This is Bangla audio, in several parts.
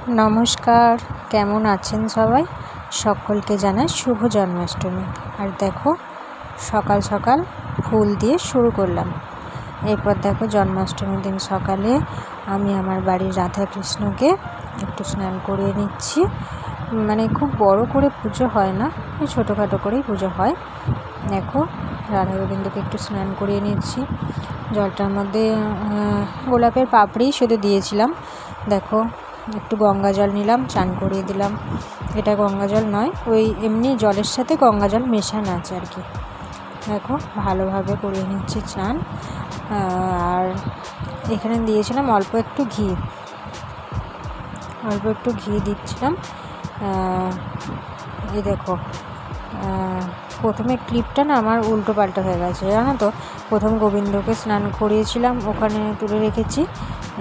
নমস্কার, কেমন আছেন সবাই? সকলকে জানাই শুভ জন্মাষ্টমী। আর দেখো সকাল সকাল ফুল দিয়ে শুরু করলাম। এরপর দেখো জন্মাষ্টমীর দিন সকালে আমি আমার বাড়ির রাধাকৃষ্ণকে একটু স্নান করিয়ে নিচ্ছি। মানে খুব বড় করে পুজো হয় না, ছোটোখাটো করেই পুজো হয়। দেখো রাধা গোবিন্দকে একটু স্নান করিয়ে নিচ্ছি। জলটার মধ্যে গোলাপের পাপড়ি শুধু দিয়েছিলাম। দেখো একটু গঙ্গা জল নিলাম, চান করিয়ে দিলাম। এটা গঙ্গা জল নয়, ওই এমনি জলের সাথে গঙ্গা জল মেশানো আছে আর কি। দেখো ভালোভাবে করিয়ে নিচ্ছি চান। আর এখানে দিয়েছিলাম অল্প একটু ঘি দিচ্ছিলাম। এই দেখো প্রথমে ক্লিপটা না আমার উল্টো পাল্টা হয়ে গেছে, জানো তো। প্রথম গোবিন্দকে স্নান করিয়েছিলাম, ওখানে তুলে রেখেছি।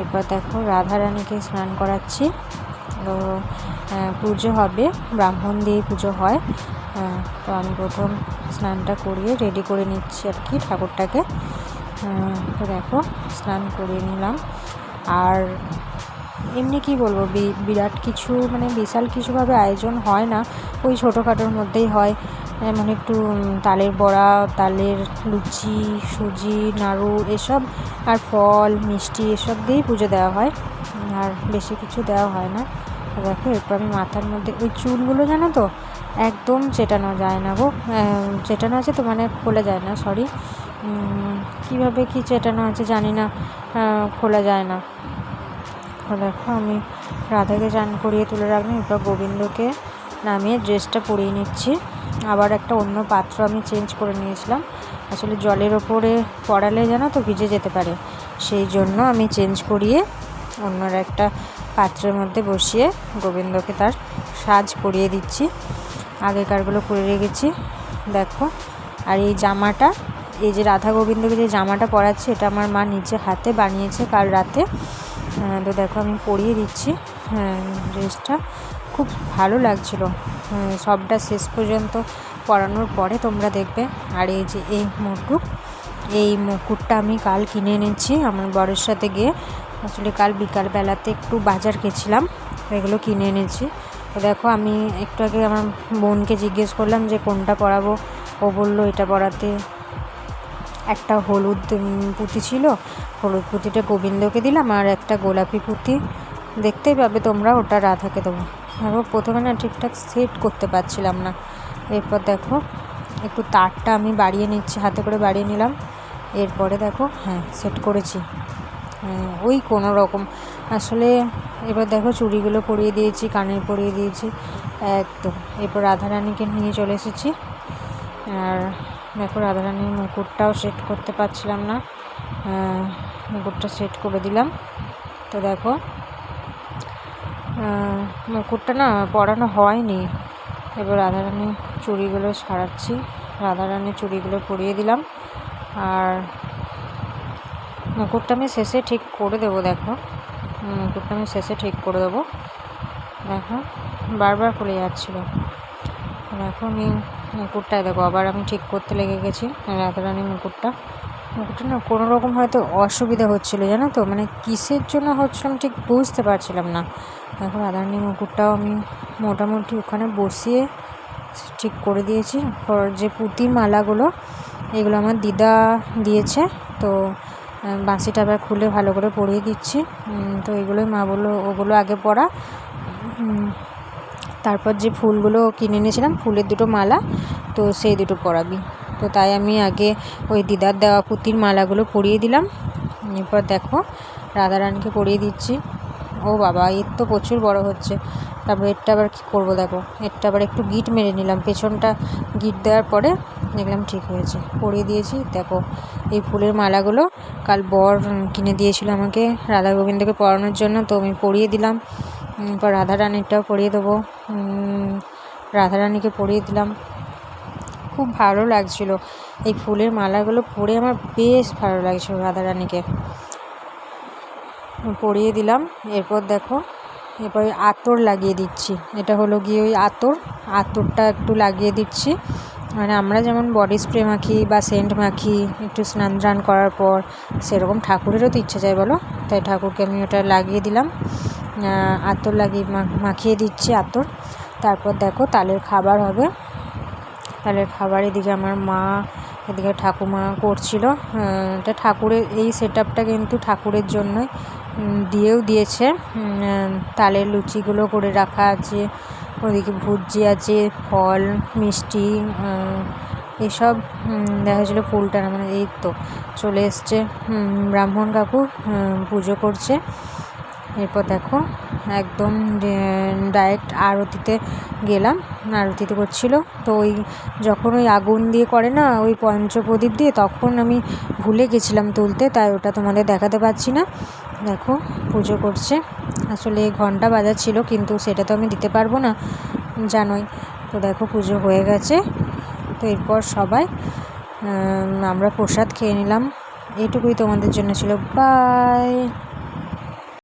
এরপর দেখো রাধারানীকে স্নান করাচ্ছি। তো পুজো হবে, ব্রাহ্মণ দিয়ে পুজো হয়। তো আমি প্রথম স্নানটা করিয়ে রেডি করে নিচ্ছি আর কি ঠাকুরটাকে। তো দেখো স্নান করিয়ে নিলাম। আর এমনি কি বলবো, বিরাট কিছু মানে বিশাল কিছুভাবে আয়োজন হয় না, ওই ছোটোখাটোর মধ্যেই হয়। মানে একটু তালের বড়া, তালের লুচি, সুজি, নাড়ু এসব, আর ফল মিষ্টি এসব দিয়েই পুজো দেওয়া হয়, আর বেশি কিছু দেওয়া হয় না। দেখো এরপর আমি মাথার মধ্যে ওই চুলগুলো জানো তো একদম চেটানো যায় না গো, চেটানো আছে তো মানে খোলা যায় না, সরি, কীভাবে কি চেটানো আছে জানি না, খোলা যায় না। দেখো আমি রাধাকে চান করিয়ে তুলে রাখলাম। এরপর গোবিন্দকে নামিয়ে ড্রেসটা পরিয়ে নিচ্ছি। আবার একটা অন্য পাত্র আমি চেঞ্জ করে নিয়েছিলাম, আসলে জলের ওপরে পড়ালে জানো তো ভিজে যেতে পারে, সেই জন্য আমি চেঞ্জ করিয়ে অন্য একটা পাত্রের মধ্যে বসিয়ে গোবিন্দকে তার সাজ পরিয়ে দিচ্ছি। আগেকারগুলো করে রেখেছি দেখো। আর এই জামাটা, এই যে রাধা গোবিন্দকে যে জামাটা পরাচ্ছি, এটা আমার মা নিজে হাতে বানিয়েছে কাল রাতে। তো দেখো আমি পরিয়ে দিচ্ছি। ড্রেসটা খুব ভালো লাগছিলো। সবটা শেষ পর্যন্ত পরানোর পরে তোমরা দেখবে। আর এই যে এই মুকুটটা আমি কাল কিনে এনেছি আমার বরের সাথে গিয়ে। আসলে কাল বিকালবেলাতে একটু বাজার গেছিলাম, এগুলো কিনে এনেছি। তো দেখো আমি একটু আগে আমার বোনকে জিজ্ঞেস করলাম যে কোনটা পরাবো, ও বললো এটা পরাতে। একটা হলুদ পুঁতি ছিল, হলুদ পুঁতিটা গোবিন্দকে দিলাম, আর একটা গোলাপি পুঁতি দেখতেই পাবে তোমরা, ওটা রাধাকে দেবো। দেখো প্রথমে না ঠিকঠাক সেট করতে পারছিলাম না। এরপর দেখো একটু তারটা আমি বাড়িয়ে নিচ্ছি, হাতে করে বাড়িয়ে নিলাম। এরপরে দেখো সেট করেছি ওই কোনো রকম। আসলে এবার দেখো চুড়িগুলো পরিয়ে দিয়েছি, কানের পরিয়ে দিয়েছি একদম। এরপর রাধারানীকে নিয়ে চলে এসেছি। আর দেখো রাধারানীর মুকুটটাও সেট করতে পারছিলাম না, মুকুটটা সেট করে দিলাম। তো দেখো মুকুটটা না পরানো হয়নি। এবার রাধারানী চুড়িগুলো সারাচ্ছি, রাধারানীর চুড়িগুলো পরিয়ে দিলাম। আর মুকুটটা আমি শেষে ঠিক করে দেবো। দেখো মুকুটটা আমি শেষে ঠিক করে দেবো। দেখো বারবার খুলে যাচ্ছিলো। দেখো আমি মুকুটটায় দেখো আবার আমি ঠিক করতে লেগে গেছি রাধারানীর মুকুটটা না কোনো রকম হয়তো অসুবিধা হচ্ছিলো, জানো তো, মানে কিসের জন্য হচ্ছিল আমি ঠিক বুঝতে পারছিলাম না। দেখো রাধারানীর মুকুটটাও আমি মোটামুটি ওখানে বসিয়ে ঠিক করে দিয়েছি। যে পুঁতির মালাগুলো, এগুলো আমার দিদা দিয়েছে, তো বাঁশিটা আবার খুলে ভালো করে পরিয়ে দিচ্ছি। তো এগুলোই মা বললো ওগুলো আগে পরা, তারপর যে ফুলগুলো কিনে এনেছিলাম ফুলের দুটো মালা, তো সেই দুটো পরাবি। তো তাই আমি আগে ওই দিদার দেওয়া পুঁতির মালাগুলো পরিয়ে দিলাম। এরপর দেখো রাধারানীকে পরিয়ে দিচ্ছি। ও বাবা, এর তো প্রচুর বড় হচ্ছে। তারপর এরটা আবার কী করবো, দেখো এরটা আবার একটু গিট মেরে নিলাম, পেছনটা গিট দেওয়ার পরে দেখলাম ঠিক হয়েছে, পরিয়ে দিয়েছি। দেখো এই ফুলের মালাগুলো কাল বর কিনে দিয়েছিল আমাকে রাধা গোবিন্দকে পরানোর জন্য, তো আমি পরিয়ে দিলাম। এরপর রাধারানীরটাও পরিয়ে দেবো, রাধারানীকে পরিয়ে দিলাম। খুব ভালো লাগছিলো এই ফুলের মালাগুলো পরে, আমার বেশ ভালো লাগছিলো। রাধারানীকে পরিয়ে দিলাম। এরপর দেখো এরপর আতর লাগিয়ে দিচ্ছি। এটা হলো গিয়ে ওই আতরটা একটু লাগিয়ে দিচ্ছি। মানে আমরা যেমন বডি স্প্রে মাখি বা সেন্ট মাখি একটু স্নান টান করার পর, সেরকম ঠাকুরেরও তো ইচ্ছে যায় বলো, তাই ঠাকুরকে আমি ওটা লাগিয়ে দিলাম। আতর লাগিয়ে মাখিয়ে দিচ্ছি আতর। তারপর দেখো তালের খাবার হবে। তালের খাবার এদিকে আমার মা, এদিকে ঠাকুমা করছিল। এটা ঠাকুরের, এই সেট আপটা কিন্তু ঠাকুরের জন্যই দিয়েছে। তালের লুচিগুলো করে রাখা আছে, ওদিকে ভুজি আছে, ফল মিষ্টি এসব দেখা যাচ্ছিল। ফুলটা মানে এই তো চলে এসছে, ব্রাহ্মণ কাকু পুজো করছে। এরপর দেখো একদম ডাইরেক্ট আরতিতে গেলাম। আরতিতে করছিল তো ওই যখন ওই আগুন দিয়ে করে না, ওই পঞ্চপ্রদীপ দিয়ে, তখন আমি ভুলে গেছিলাম তুলতে, তাই ওটা তোমাদের দেখাতে পারছি না। দেখো পুজো করছে। আসলে ঘন্টা বাজাচ্ছিল, কিন্তু সেটা তো আমি দিতে পারবো না, জানোই তো। দেখো পুজো হয়ে গেছে। তো এরপর সবাই আমরা প্রসাদ খেয়ে নিলাম। এইটুকুই তোমাদের জন্য ছিল। বাই।